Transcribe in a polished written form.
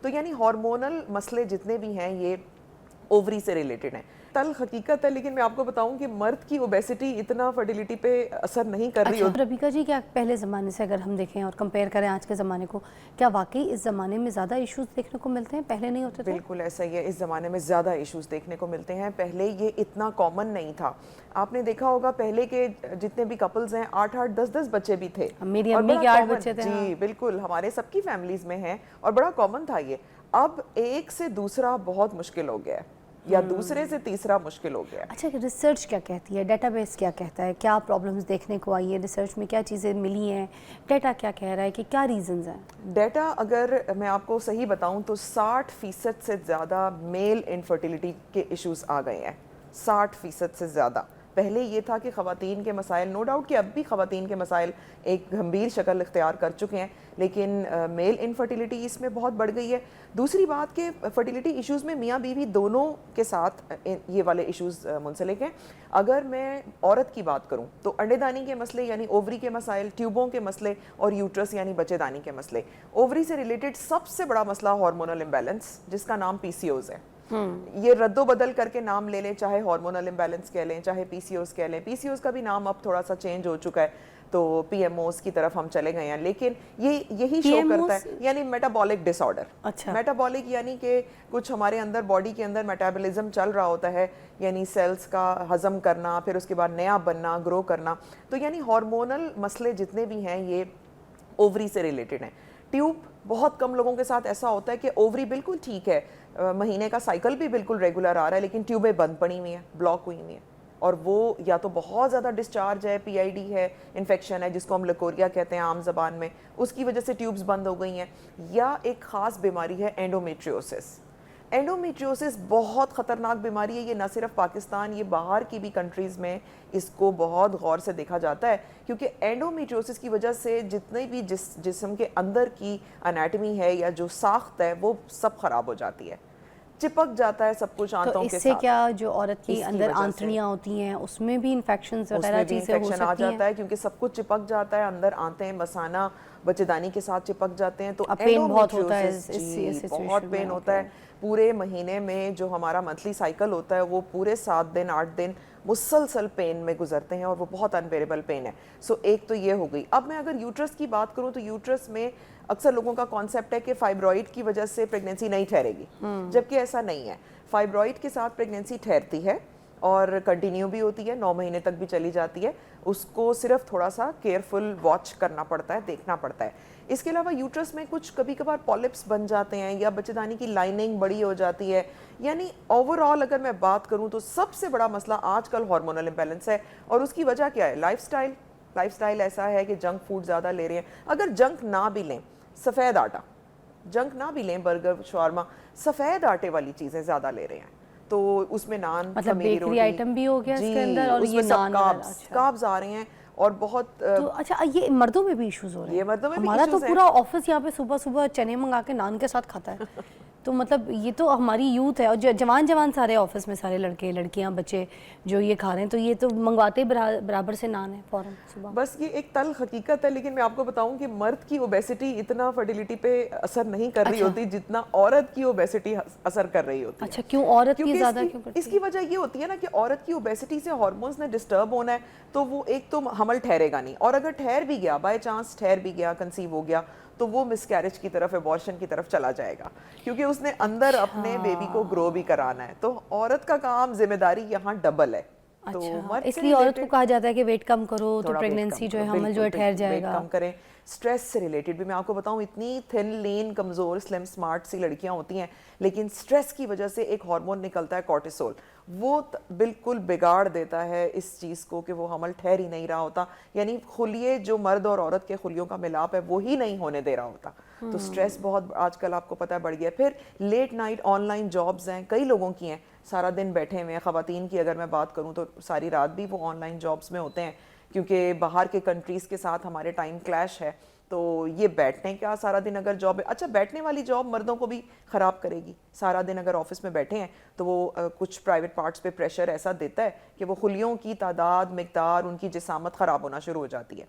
تو یعنی ہارمونل مسئلے جتنے بھی ہیں یہ اووری سے ریلیٹڈ ہیں. تلخ حقیقت ہے لیکن میں آپ کو بتاؤں کہ مرد کی اوبیسٹی اتنا فرٹیلیٹی پہ اثر نہیں کر رہی ہوتی. ربیکہ جی کیا پہلے زمانے سے اگر ہم دیکھیں اور کمپیئر کریں آج کے زمانے کو، کیا واقعی اس زمانے میں زیادہ ایشوز دیکھنے کو ملتے ہیں، پہلے نہیں ہوتے تھے؟ بالکل ایسا ہی ہے، اس زمانے میں زیادہ ایشوز دیکھنے کو ملتے ہیں. پہلے یہ اتنا کامن نہیں تھا. آپ نے دیکھا ہوگا پہلے کے جتنے بھی کپلز ہیں 8-8 10-10 بچے بھی تھے. میری امی کے 8 بچے تھے. جی بالکل ہمارے سب کی فیملیز میں ہیں اور بڑا کامن تھا یہ. اب ایک سے دوسرا بہت مشکل ہو گیا ہے یا دوسرے سے تیسرا مشکل ہو گیا ہے. اچھا ریسرچ کیا کہتی ہے، ڈیٹا بیس کیا کہتا ہے، کیا پرابلمز دیکھنے کو آئی ہے، ریسرچ میں کیا چیزیں ملی ہیں، ڈیٹا کیا کہہ رہا ہے کہ کیا ریزنز ہیں؟ ڈیٹا اگر میں آپ کو صحیح بتاؤں تو 60% سے زیادہ میل انفرٹیلیٹی کے ایشوز آ گئے ہیں. 60% سے زیادہ. پہلے یہ تھا کہ خواتین کے مسائل، نو ڈاؤٹ کہ اب بھی خواتین کے مسائل ایک گھمبیر شکل اختیار کر چکے ہیں، لیکن میل انفرٹیلیٹی اس میں بہت بڑھ گئی ہے. دوسری بات کہ فرٹیلیٹی ایشوز میں میاں بیوی دونوں کے ساتھ یہ والے ایشوز منسلک ہیں. اگر میں عورت کی بات کروں تو انڈے دانی کے مسئلے یعنی اووری کے مسائل، ٹیوبوں کے مسئلے اور یوٹرس یعنی بچے دانی کے مسئلے. اووری سے ریلیٹڈ سب سے بڑا مسئلہ ہارمونل امبیلنس جس کا نام پی سی اوز ہے. یہ رد و بدل کر کے نام لے لیں، چاہے ہارمونل امبیلنس کہہ لیں، چاہے پی سی اوز کہہ لیں. پی سی اوز کا بھی نام اب تھوڑا سا چینج ہو چکا ہے تو پی ایم اوز کی طرف ہم چلے گئے ہیں، لیکن یہی شو کرتا ہے یعنی میٹابولک ڈس آرڈر. میٹابولک یعنی کہ کچھ ہمارے اندر باڈی کے اندر میٹابولزم چل رہا ہوتا ہے، یعنی سیلز کا ہضم کرنا، پھر اس کے بعد نیا بننا، گرو کرنا. تو یعنی ہارمونل مسئلے جتنے بھی ہیں یہ اووری سے ریلیٹڈ ہیں. ٹیوب بہت کم لوگوں کے ساتھ ایسا ہوتا ہے کہ اووری بالکل ٹھیک ہے، مہینے کا سائیکل بھی بالکل ریگولر آ رہا ہے، لیکن ٹیوبیں بند پڑی ہوئی ہیں، بلاک ہوئی ہوئی ہیں، اور وہ یا تو بہت زیادہ ڈسچارج ہے، پی آئی ڈی ہے، انفیکشن ہے جس کو ہم لکوریا کہتے ہیں عام زبان میں، اس کی وجہ سے ٹیوبز بند ہو گئی ہیں، یا ایک خاص بیماری ہے اینڈومیٹریوسس. اینڈومیٹریوسس بہت خطرناک بیماری ہے. یہ نہ صرف پاکستان، یہ باہر کی بھی کنٹریز میں اس کو بہت غور سے دیکھا جاتا ہے، کیونکہ اینڈومیٹریوسس کی وجہ سے جتنے بھی جسم کے اندر کی انیٹمی ہے یا جو ساخت ہے وہ سب خراب ہو جاتی ہے، چپک جاتا ہے سب کچھ آنتوں کے ساتھ. تو اس سے کیا جو عورت کی اندر آنتڑیاں ہوتی ہیں اس میں بھی انفیکشنز وغیرہ چیزیں ہو سکتی ہیں؟ آ جاتا ہے کیونکہ سب کچھ چپک جاتا ہے، اندر آنتیں مثانہ بچے دانی کے ساتھ چپک جاتے ہیں. تو پین بہت ہوتا ہے، بہت پین ہوتا ہے. پورے مہینے میں جو ہمارا منتھلی سائیکل ہوتا ہے وہ پورے 7 دن 8 دن مسلسل پین میں گزرتے ہیں اور وہ بہت انبیریبل پین ہے. ایک تو یہ ہو گئی. اب میں اگر یوٹرس کی بات کروں تو یوٹرس میں اکثر لوگوں کا کانسیپٹ ہے کہ فائبرائڈ کی وجہ سے پریگننسی نہیں ٹھہرے گی، جبکہ ایسا نہیں ہے. فائبرائڈ کے ساتھ پریگننسی ٹھہرتی ہے اور کنٹینیو بھی ہوتی ہے، 9 مہینے تک بھی چلی جاتی ہے. اس کو صرف تھوڑا سا کیئرفل واچ کرنا پڑتا ہے، دیکھنا پڑتا ہے. اس کے علاوہ یوٹرس میں کچھ کبھی کبھار پالپس بن جاتے ہیں یا بچے دانی کی لائننگ بڑی ہو جاتی ہے. یعنی اوور آل اگر میں بات کروں تو سب سے بڑا مسئلہ آج کل ہارمونل امبیلنس ہے. اور اس کی وجہ کیا ہے؟ لائف سٹائل ایسا ہے کہ جنک فوڈ زیادہ لے رہے ہیں. اگر جنک نہ بھی لیں، سفید آٹا، جنک نہ بھی لیں، برگر شاورما، سفید آٹے والی چیزیں زیادہ لے رہے ہیں تو اس میں نان، مطلب بیکری آئٹم بھی ہو گیا اس کے اندر، اور یہ نان کاربز آ رہے ہیں اور بہت. اچھا یہ مردوں میں بھی ایشوز ہو رہے ہیں؟ یہ مردوں میں بھی ہمارا تو پورا آفس یہاں پہ صبح صبح چنے منگا کے نان کے ساتھ کھاتا ہے. تو مطلب یہ تو ہماری یوتھ ہے اور جوان سارے آفس میں سارے لڑکے لڑکیاں بچے جو یہ کھا رہے ہیں، تو یہ تو منگواتے برابر سے نان ہے فوراً صبح. بس یہ ایک تلخ حقیقت ہے، لیکن میں آپ کو بتاؤں کہ مرد کی اوبیسٹی اتنا فرٹیلیٹی پہ اثر نہیں کر رہی ہوتی جتنا عورت کی اوبیسٹی اثر کر رہی ہوتی ہے. اچھا کیوں عورت کی زیادہ کیوں کرتی ہے؟ اس کی وجہ یہ ہوتی ہے نا کہ عورت کی اوبیسٹی سے ہارمونز نے ڈسٹرب ہونا ہے تو وہ ایک تو حمل ٹھہرے گا نہیں، اور اگر ٹھہر بھی گیا، بائی چانس ٹھہر بھی گیا، کنسیو ہو گیا، تو وہ مس کیریج کی طرف، ایبورشن کی طرف چلا جائے گا، کیونکہ اس نے اندر اپنے بیبی کو گرو بھی کرانا ہے. تو عورت کا کام، ذمہ داری یہاں ڈبل ہے. اچھا اس لیے عورت کو کہا جاتا ہے کہ ویٹ کم کرو تو پریگننسی جو ہے، حمل جو ہے ٹھہر جائے گا. ویٹ کم کریں. سٹریس سے ریلیٹڈ بھی میں آپ کو بتاؤں، اتنی تھن لین کمزور سلم سمارٹ سی لڑکیاں ہوتی ہیں، لیکن سٹریس کی وجہ سے ایک ہارمون نکلتا ہے کورٹیسول، وہ بالکل بگاڑ دیتا ہے اس چیز کو کہ وہ حمل ٹھہر ہی نہیں رہا ہوتا. یعنی خلیے جو مرد اور عورت کے خلیوں کا ملاپ ہے وہی نہیں ہونے دے رہا ہوتا. تو سٹریس بہت آج کل آپ کو پتہ ہے بڑھ گیا. پھر late night online jobs ہیں، کئی لوگوں کی ہیں، سارا دن بیٹھے ہوئے ہیں. خواتین کی اگر میں بات کروں تو ساری رات بھی وہ آن لائن جابز میں ہوتے ہیں، کیونکہ باہر کے کنٹریز کے ساتھ ہمارے ٹائم کلیش ہے. تو یہ بیٹھنے کا سارا دن اگر جاب ہے، اچھا بیٹھنے والی جاب مردوں کو بھی خراب کرے گی. سارا دن اگر آفس میں بیٹھے ہیں تو وہ کچھ پرائیویٹ پارٹس پہ پریشر ایسا دیتا ہے کہ وہ خلیوں کی تعداد، مقدار، ان کی جسامت خراب ہونا شروع ہو جاتی ہے.